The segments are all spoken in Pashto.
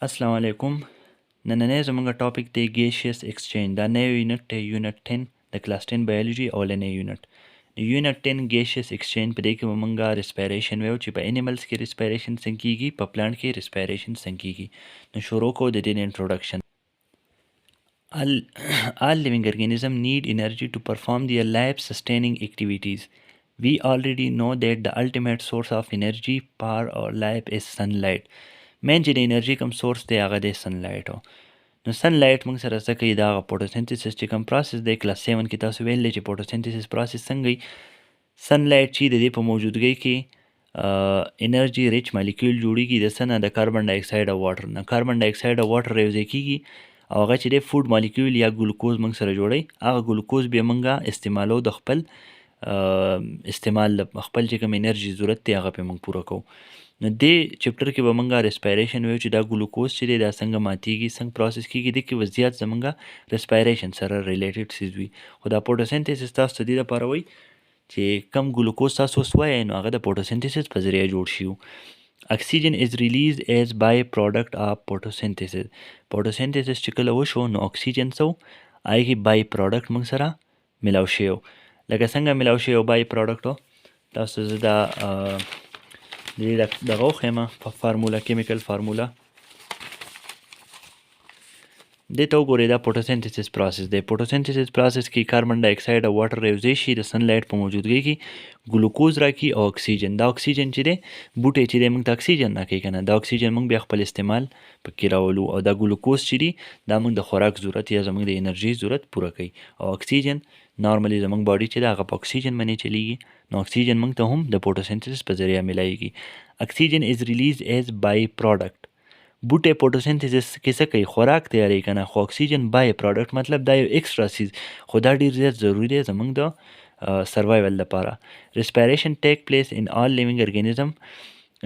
السلام علیکم. نننی زموږ ټاپک دی ګیشیس ایکسچینج. دا نوی یونټ دی، یونټ 10 د کلاس 10 بایولوژي اولنی یونټ. یونټ 10 ګیشیس ایکسچینج په دې کې به موږ ریسپیریشن ویو چې په انیملز کې ریسپیریشن څنګه کیږي، په پلانټ کې ریسپیریشن څنګه کیږي. نو شروع کوو د دې انټروډکشن. All living organisms need energy to perform their life-sustaining activities. We already know that the ultimate source of energy for our life is sunlight. مین چې د انرژي کوم سورس دی هغه دی سنلایټ. نو سنلایټ موږ سره څه کوي؟ دا هغه فوټوسنتھسس چې کوم پروسس دی کلاس 7 کې تاسو ویل دی چې فوټوسنتھسس پروسس څنګه وي. سنلایټ چې د دې په موجودګۍ کې انرژي ریچ مالیکول جوړیږي د څه نه؟ د کاربن ډای اکساید او واټر نه. کاربن ډای اکساید او واټر یوځای کیږي او هغه چې دی فوډ مالیکول یا ګلوکوز موږ سره جوړوي. هغه ګلوکوز بیا موږ استعمالو د خپل استعمال خپل چې کوم انرژي ضرورت دی هغه پې موږ پوره کوو. نو دې چپټر کې به موږ ریسپیریشن ویو چې دا ګلوکوز چې دی دا څنګه ماتیږي، څنګه پروسس کیږي. دې کې به زیات زموږ ریسپیریشن سره ریلیټډ څیز وي. خو دا فوټوسنتھسس تاسو ته دې لپاره وایي چې کم ګلوکوز تاسو اوس وایئ نو هغه د فوټوسنتھسس په ذریعه جوړ شي. اکسیجن از ریلیز ایز بای پروډکټ اف فوټوسنتھسس. فوټوسنتھسس چې کله وشو نو اکسیجن څه و؟ هغې کې بای پروډکټ موږ سره ملاو شوی و. لکه څنګه ملاو شوی و بای پروډکټ و؟ تاسو زه دا دغه وښیم فارموله، کیمیکل فارموله دې ته وګورئ. دا فوټوسنتھسس پروسس دی. فوټوسنتھسس پروسس کې کاربن ډای اکساید او واټر یوځای شي د سنلایټ په موجودګۍ کې ګلوکوز راکړي او اکسیجن. دا اکسیجن چې دی بوټی چې دی موږ ته اکسیجن راکوي که نه، دا اکسیجن موږ بیا خپل استعمال پکې راولو او دا ګلوکوز چې دی دا موږ د خوراک ضرورت یا زموږ د انرژي ضرورت پوره کوي. او اکسیجن نارملی زموږ باډي چې دی هغه په اکسیجن باندې چلیږي. نو اکسیجن موږ ته هم د فوټوسنتھسس په ذریعه میلایږي. اکسیجن از ریلیز ایز بای پروډکټ. بوټی فوټوسنتھسس کې څه کوي؟ خوراک تیاری که نه، خو اکسیجن بای پروډکټ مطلب دا یو ایکسټرا سیز، خو دا ډیر زیات ضروری دی زموږ د سروایول لپاره. ریسپیریشن ټیک پلیس ان آل لیوینګ ارګانیزم.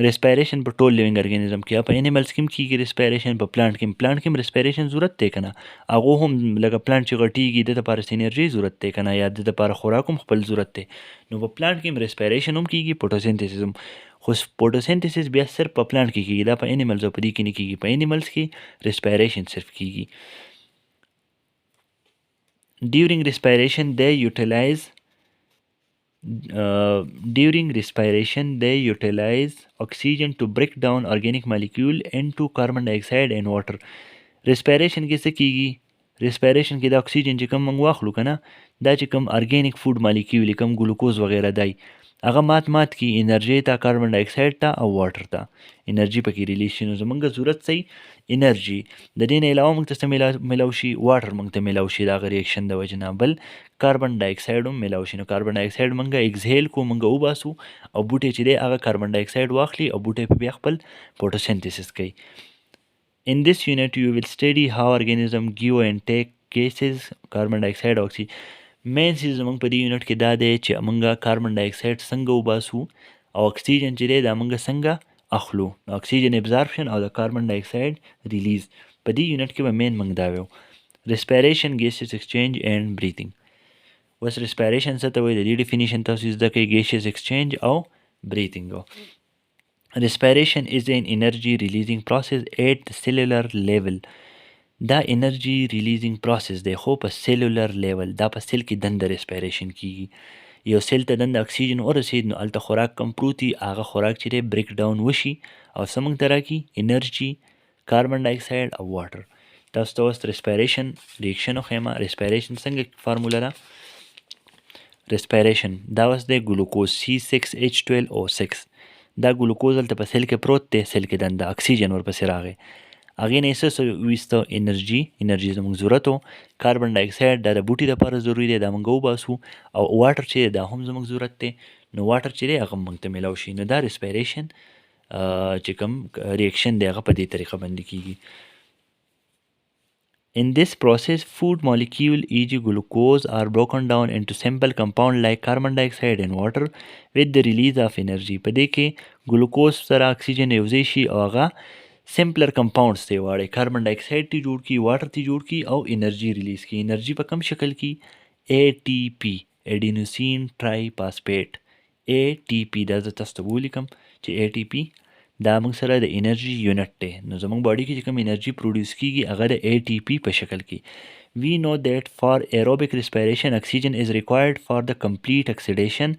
ریسپیریشن په ټول لیوینګ ارګانیزم کې، په انیملز کې هم کیږي ریسپیریشن، په پلانټ کې هم ریسپیریشن ضرورت دی که نه. هغو هم لکه پلانټ چې غټیږي د لپاره انرژي ضرورت دی که نه، یا د لپاره خوراک هم خپل ضرورت دی. نو په پلانټ کې هم ریسپیریشن هم کیږي، فوټوسنتھسس هم. خو فوټوسنتھسس بیا صرف په پلانټ کې کیږي، دا په انیملز او په دې کې نه کیږي. په انیملز کې ریسپیریشن صرف کیږي. ډیورینګ ریسپیریشن they utilize oxygen to break down organic molecule into carbon dioxide and water. ریسپیریشن کې څه کیږي؟ ریسپیریشن کې د اکسیجن چې کوم موږ واخلو که نه، دا چې کوم ارګینیک فوډ مالیکیول کوم ګلوکوز وغیره دی هغه مات کی انرژي ته، کاربن ډای اکساید ته او واټر ته انرژي پکې ریلیز شي. نو زموږ ضرورت څه انرژي. د دې نه علاوه موږ ته څه میلاو شي؟ واټر موږ ته میلاو شي د هغه ریاکشن د وجې نه، بل کاربن ډای اکساید هم میلاو شي. نو کاربن ډای اکساید موږ اکزهیل کو، موږ وباسو او بوټی چې دی هغه کاربن ډای اکساید واخلي او بوټی په بیا خپل فوټوسنتھسس کوي. In this unit you will study how organism give and take gases, carbon dioxide او oxygen. مین چیز زموږ په دې یونټ کې دا دی چې موږ کاربن ډای اکساید څنګه وباسو او اکسیجن چې دی دا موږ څنګه اخلو. اکسیجن ابزارپشن او د کاربن ډای اکساید ریلیز په دې یونټ کې به مین موږ دا ویو. ریسپیریشن، gaseous exchange and breathing. اوس ریسپیریشن څه ته وایي؟ د دې ډیفینیشن تاسو زده کوئ، gaseous exchange او breathing. Respiration is an energy releasing process at the cellular level. دا انرژي ریلیزینګ پروسس دی خو په سیلولر لیول، دا په سیل کې دنده ریسپیریشن کیږي. یو سیل ته دنده اکسیجن ورسید نو هلته خوراک کم پروت وي، هغه خوراک چې دی بریک ډاون وشي او څه موږ ته راکړي؟ انرژي، کاربن ډای اکساید او واټر. تاسو ته اوس ریسپیریشن ریاکشن وښیم. ریسپیریشن څنګه فارموله ده؟ ریسپیریشن دا اوس دی ګلوکوز C6H12O6. دا ګلوکوز هلته په سیل کې پروت دی، سیل کې دنده اکسیجن ورپسې راغی، هغې نه یې څه ویسته؟ انرژي زموږ ضرورت و. کاربن ډای اکساید دا د بوټي لپاره ضروري دی، دا موږ وباسو. او واټر چې دا هم زموږ ضرورت دی، نو واټر چې دی هغه موږ ته میلاو شي. نو دا ریسپیریشن چې کوم ریاکشن دی هغه په دې طریقه باندې کیږي. In this process, food molecule e.g. glucose are broken down into simple compound like carbon dioxide and water with the release of energy. په دې کې ګلوکوز سره اکسیجن یوځای شي او هغه سمپلر کمپاونډز ته واړی، کاربن ډای اکساید تی جوړ کی، واټر تی جوړ کی او انرژي ریلیز کی. انرژي په کم شکل کی؟ ATP ایډینوسین ټرای فاسفیټ. ATP دا زه تاسو ته ولیکم چې ATP دا موږ سره د انرژي یونټ دی. نو زموږ باډي کې چې کوم انرژي پروډیوس کیږي هغه د ATP په شکل کې. We know that for aerobic respiration oxygen is required for the complete oxidation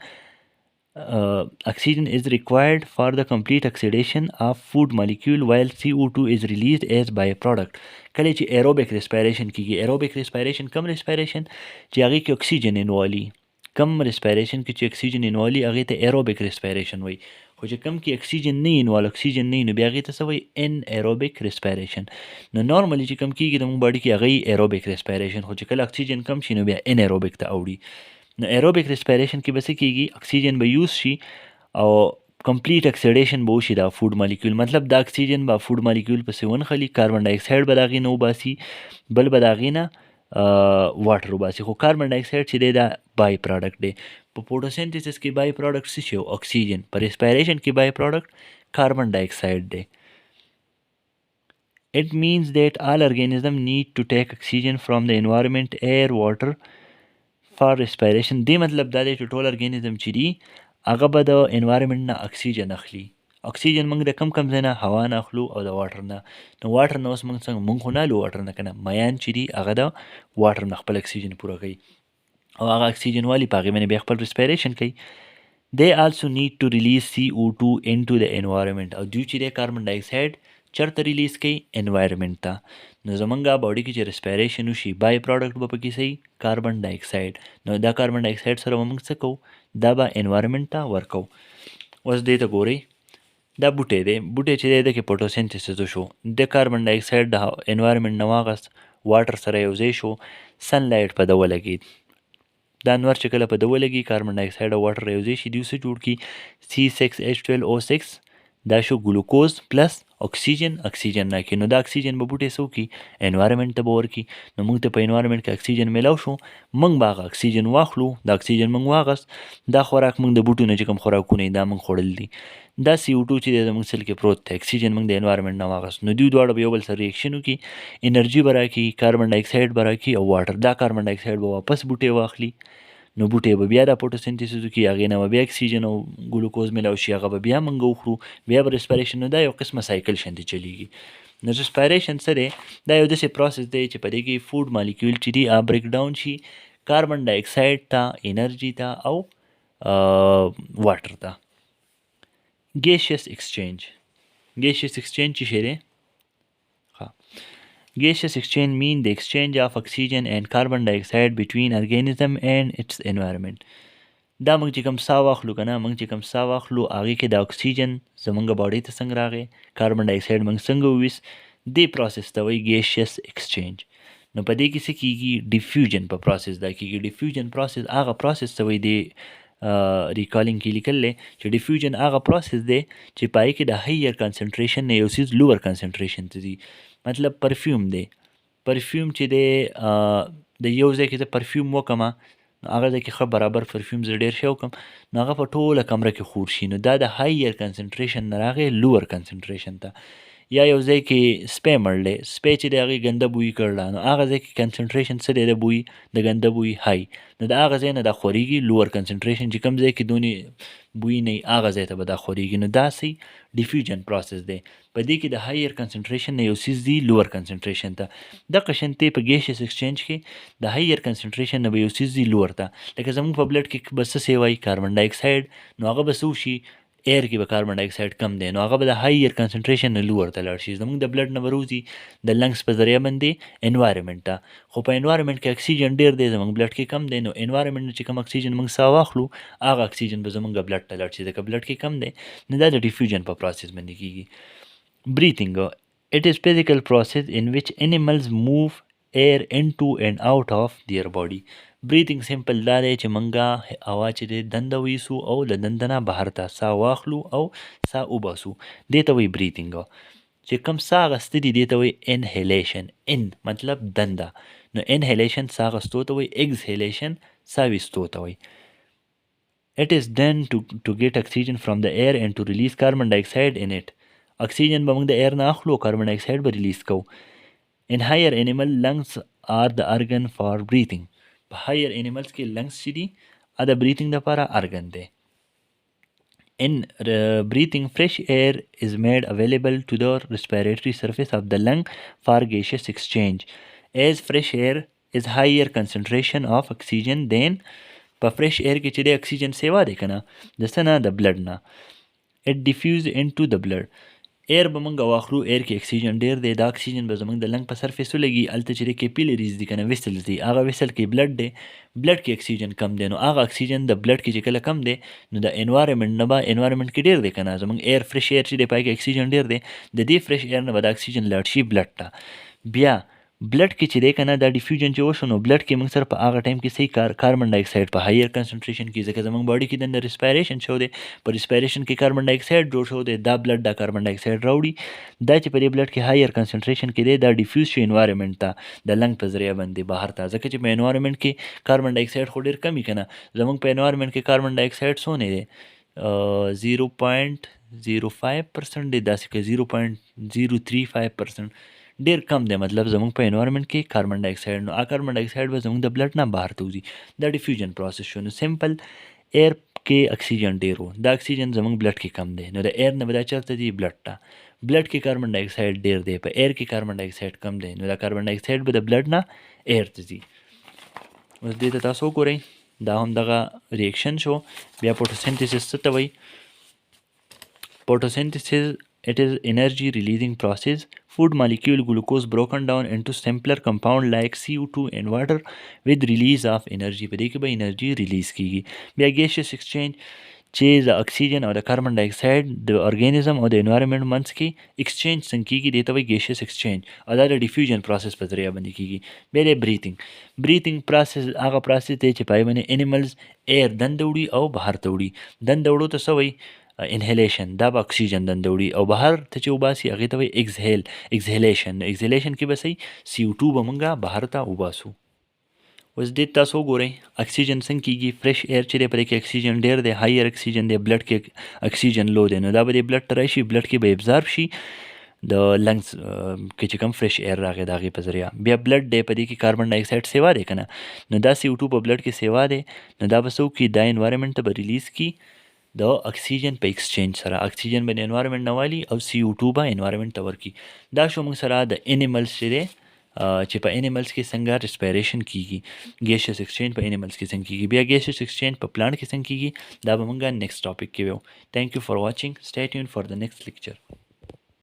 of food molecule while CO2 is released as byproduct. کله چې aerobic respiration کیږي، aerobic respiration کم respiration چې هغې کې اکسیجن انوالي، کم respiration کې چې اکسیجن انوالي هغې ته aerobic respiration وایي. خو چې کم کې اکسیجن نه انوال، اکسیجن نه نو بیا هغې ته څه وایي؟ anaerobic respiration. نو نارملی چې کم کیږي د موږ باډي کې هغه aerobic respiration، خو چې کله اکسیجن کم شي نو بیا anaerobic ته اوړي. نو ایروبیک ریسپیریشن کې به څه کیږي؟ اکسیجن به یوز شي او کمپلیټ اکسیډیشن به وشي دا فود مالیکول، مطلب دا اکسیجن به فود مالیکول پسې ونښلي، کاربن ډای اکسایډ به د هغې نه وباسي، بل به د هغې نه واټر وباسي. خو کاربن ډای اکسایډ چې دی دا بای پراډکټ دی. په فوټوسینتھیسس کې بای پراډکټ څه شي؟ اکسیجن. په ریسپیریشن کې بای پراډکټ کاربن ډای اکسایډ دی. It means that all organisms need to take oxygen from the environment, air, water for respiration. دی مطلب دا دی چې ټول ارګانیزم چې دي هغه به د انوایرمنټ نه اکسیجن اخلي. اکسیجن موږ د کم ځای نه؟ هوا نه اخلو او د واټر نه. نو واټر نه اوس موږ څنګه؟ موږ خو نه اخلو واټر نه، که نه میان چې دي هغه د واټر نه خپل اکسیجن پوره کوي او هغه اکسیجن والي په هغې باندې بیا خپل ریسپیریشن کوي. They also need to release CO2 into the environment. او دوی چې دی کاربن ډای اکسایډ چرته ریلیز کوي؟ انوایرمنټ ته. نو زمونږ باډي کې چې ریسپیریشن وشي بای پراډکټ به پکې صحیح کاربن ډای اکسایډ. نو دا کاربن ډای اکسایډ سره به موږ څه کوو؟ دا به انوایرمنټ ته ورکو. اوس دې ته ګورئ، دا بوټی دی، بوټی چې دی د کې فوټوسینتھیسس وشو، د کاربن ډای اکسایډ د انوایرمنټ نه واغست، واټر سره یو ځای شو، سن لایټ په ده ولګېد. دا انوار چې کله په ده ولګي کاربن ډای اکسایډ او واټر یو ځای شي دوی څه جوړ کړي؟ C6H12O6 دا شو ګلوکوز پلس اکسیجن، اکسیجن راکړي. نو دا اکسیجن به بوټی څه وکړي؟ انوایرمنټ ته به ورکړي. نو موږ ته په انوایرمنټ کې اکسیجن میلاو شو، موږ به هغه اکسیجن واخلو، دا اکسیجن موږ واغست، دا خوراک موږ د بوټو نه چې کوم خوراکونه دا موږ خوړل دي. دا CO2 چې دی زموږ سل کې پروت دی، اکسیجن موږ د انوایرمنټ نه واغست. نو دوی دواړه به یو بل سره ریاکشن وکړي، انرژي به راکړي، کاربن ډای اکسایډ به راکړي او واټر. دا کاربن ډای اکسایډ به واپس بوټی واخلي، نو بوټی به بیا د فوټوسینتھیسس وکړي، هغې نه به بیا اکسیجن او ګلوکوز میلاو شي، هغه به بیا موږ وخورو، بیا به ریسپیریشن. نو دا یو قسمه سایکل شانتې چلیږي. نو ریسپیریشن څه دی؟ دا یو داسې پروسس دی چې په دې کې فود مالیکول چې دي بریک ډاون شي کاربن ډای اکسایډ ته، انرژي ته او واټر ته. gaseous exchange. gaseous exchange څه شی دی؟ Gaseous exchange mean the exchange of oxygen and carbon dioxide between organism and its environment. دا موږ چې کوم ساه واخلو که نه، موږ چې کوم ساه واخلو هغې کې د اکسیجن زموږ باډۍ ته څنګه راغی، کاربن ډای اکسایډ موږ څنګه وویست، دې پروسس ته وایي gaseous exchange. نو په دې کې څه کیږي؟ ډیفیوژن په پروسس دا کیږي. ډیفیوژن پروسس هغه پروسس ته وایي، د ریکالینګ کې لیکل دی چې ډیفیوژن هغه پروسس دی چې په هغې کې د هایر کنسنټریشن نه یو څیز لوور کنسنټریشن ته ځي. مطلب پرفیوم دی، پرفیوم چې دی د یو ځای کې زه پرفیوم وکړمه، نو هغه ځای کې ښه برابر پرفیوم زه ډېر شی وکړم، نو هغه په ټوله کمره کې خور شي. نو دا د هایر کنسنټریشن نه راغی لوور کنسنټریشن ته. یا یو ځای کې سپی مړ دی، سپی چې دی هغې ګنده بوی کړله، نو هغه ځای کې کنسنټریشن څه دی د بوی، د ګنده بوی های، نو د هغه ځای نه دا خورېږي لوور کنسنټریشن، چې کوم ځای کې دونې بوی نه وي هغه ځای ته به دا خورېږي. نو دا صحیح ډیفیوژن پروسس دی. په دې کې د هایر کنسنټریشن نه یو څیز دی لوور کنسنټریشن ته. دغه شانتې په ګیشیس ایکسچینج کې د هایر کنسنټریشن نه به یو څیز دی لوور ته. لکه زموږ په بلډ کې به څه شی وایي؟ کاربن ډای اکسایډ. نو هغه به څه وشي؟ ایر کې به کاربن ډای اکسایډ کم دی، نو هغه به د هایر کنسنټریشن نه لوور ته لاړ شي، زموږ د بلډ نه به روځي د لنګس په ذریعه باندې انوایرمنټ ته. خو په انوایرمنټ کې اکسیجن ډېر دی، زموږ بلډ کې کم دی، نو انوایرمنټ نه چې کوم اکسیجن موږ ساه واخلو هغه اکسیجن به زموږ بلډ ته لاړ شي، ځکه بلډ کې کم دی. نو دا د ډیفیوژن په پروسس باندې کیږي. Breathing. It is physical process in which animals move air into and out of their body. Breathing simple دا دی چې منګه هوا چې دی دنده ویسو او له دنده نه بهر ته ساه واخلو او ساه وباسو، دې ته وایي breathing. چې کوم ساه اخیستې دي دې ته وایي inhalation. ان مطلب دنده، نو inhalation ساه اخیستو ته وایي، exhalation ساه ویستو ته وایي. It is done to get oxygen from the air and to release carbon dioxide in it. اکسیجن به موږ د ایر نه اخلو، کاربن ډای اکسایډ به ریلیز کوو. In higher animal lungs are the organ for breathing. په higher animals کې lungs چې دي د breathing دپاره ارګن دی. In breathing, fresh air is made available to the respiratory surface of the lung for gaseous exchange. As fresh air is higher concentration of oxygen than په fresh air کې چې د oxygen سیوا دی که نه د څه نه د blood نه it diffuse into the blood. ایر به موږ واخلو ایر کې اکسیجن ډیر دی دا اکسیجن به زموږ د لنګ په سرفیس ولګي هلته چې د کیپیلریز دي که نه ویسلز دي هغه ویسل کې بلډ دی بلډ کې اکسیجن کم دی نو هغه اکسیجن د بلډ کې چې کله کم دی نو د انوایرمنټ نه به انوایرمنټ کې ډیر دی که نه زموږ ایر فرش ایر چې دی پای کې اکسیجن ډیر دی د دې فرش ایر نه به د اکسیجن لاړ شي بلډ ته بیا بلډ کې چې دی که نه دا ډیفیوژن چې وشو نو بلډ کې موږ سره په هغه ټایم کې صحیح کاربن ډای اکساید په هایر کنسنټریشن کې ځکه زموږ باډي کې دننه ریسپایریشن شو دی په ریسپایریشن کې کاربن ډای اکساید جوړ شو دی دا بلډ دا کاربن ډای اکساید راوړي دا چې په دې بلډ کې هایر کنسنټریشن کې دی دا ډیفیوز شي انوایرمنټ ته د لنګ په ذریعه باندې بهر ته ځکه چې په انوایرمنټ کې کاربن ډای اکساید خو ډېر کم وي که نه زموږ په انوایرمنټ کې کاربن ډای اکساید څونه دی 0.05% دی داسې که 0.035% ډیر کم دی مطلب زموږ په انوایرمنټ کې کاربن ډای اکساید نو کاربن ډای اکساید به زموږ د بلډ نه بهر ته وځي دا ډیفیوژن پروسس شو نو سمپل ایر کې اکسیجن ډیر و دا اکسیجن زموږ بلډ کې کم دی نو د ایر نه به دا چېرته ځي بلډ ته بلډ کې کاربن ډای اکساید ډیر دی په ایر کې کاربن ډای اکساید کم دی نو دا کاربن ډای اکساید به د بلډ نه ایر ته ځي اوس دې ته تاسو وګورئ دا هم دغه ریاکشن شو بیا فوټوسنتھسس څه ته وایي photosynthesis it is energy releasing process food molecule glucose broken down into simpler compound like CO2 and water with release of energy په دې کې به انرژي ریلیز کیږي بیا gaseous exchange چې د اکسیجن او د کاربن ډای اکساید د ارګانیزم او د انوایرمنټ منځ کې اکسچینج څنګه کیږي دې ته وایي gaseous exchange او دا د ډیفیوژن پروسس په ذریعه باندې کیږي بیا د بریتنګ پروسس هغه پروسس دی چې پای باندې انیملز ایر دنده وړي او بهر ته وړي دنده وړو ته څه وایي انهیلیشن دا به اکسیجن دنده وړي او بهر ته چې وباسي هغې ته وایي اکزهیلیشن کې به صحیح CO2 به موږ بهر ته وباسو اوس دې تاسو وګورئ اکسیجن څنګه کیږي فرش ایر چې دی په دې کې اکسیجن ډیر دی هایر اکسیجن دی بلډ کې اکسیجن لو دی نو دا به د بلډ ته راشي بلډ کې به ابزارب شي د لنګز کې چې کوم فرش ایر راغی د هغې په ذریعه بیا بلډ دی په دې کې کاربن ډای اکساید سیوا دی که نه نو دا CO2 په بلډ کې سیوا دی نو دا به څه وکړي دا انوایرمنټ ته به ریلیز کړي د اکسیجن په ایکسچینج سره اکسیجن به د انوایرمنټ نه والي او CO2 به انوایرمنټ ته ورکړي دا شو موږ سره د انیملز چې دی چې په انیملز کې څنګه ریسپایریشن کیږي ګیشیس ایکسچینج په انیملز کې څنګه کیږي بیا ګیشیس ایکسچینج په پلانټ کې څنګه کیږي دا به موږ نیکسٹ ټاپک کې ویو تھینک یو فار واچینګ سټے ټیون فار د نیکسٹ لیکچر